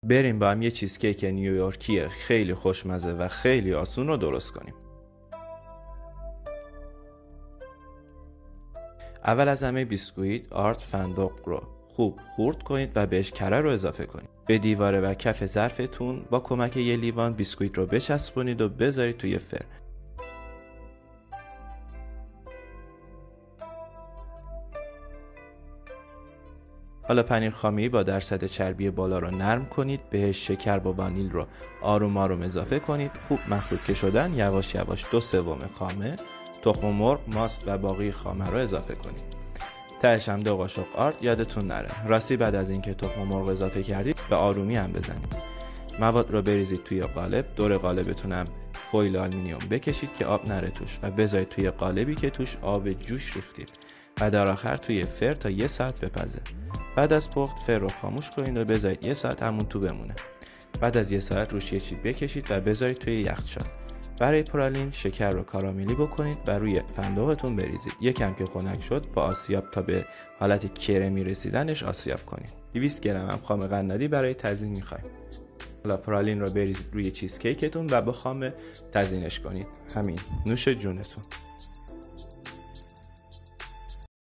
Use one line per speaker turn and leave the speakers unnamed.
بریم با هم یه چیزکیک نیویورکی خیلی خوشمزه و خیلی آسون رو درست کنیم. اول از همه بیسکویت آرد فندق رو خوب خورد کنید و بهش کره رو اضافه کنید. به دیواره و کف ظرفتون با کمک یه لیوان بیسکویت رو بچسبونید و بذارید توی فر. حالا پنیر خامیه‌ای با درصد چربی بالا رو نرم کنید، بهش شکر با وانیل رو آروم آروم اضافه کنید. خوب مخلوط که شدن یواش یواش 2/3 خامه، تخم مرغ، ماست و باقی خامه رو اضافه کنید. تهش هم 2 قاشق آرد. یادتون نره راستی بعد از اینکه تخم مرغ اضافه کردید به آرومی هم بزنید. مواد رو بریزید توی قالب. دور قالبتون هم فویل آلومینیوم بکشید که آب نره توش و بذارید توی قالبی که توش آب جوش ریختید و در آخر توی فر تا 1 ساعت بپزه. بعد از پخت فر رو خاموش کنید و بذارید 1 ساعت همون تو بمونه. بعد از 1 ساعت روش یه چیز بکشید و بذارید توی یخچال. برای پرالین شکر رو کاراملی بکنید و روی فندقتون بریزید. یکم که خنک شد با آسیاب تا به حالت کرمی رسیدنش آسیاب کنید. 200 گرم هم خام قنادی برای تزیین می‌خوایم. حالا پرالین رو بریزید روی چیزکیکتون و با خام تزیینش کنید. همین نوش جونتون.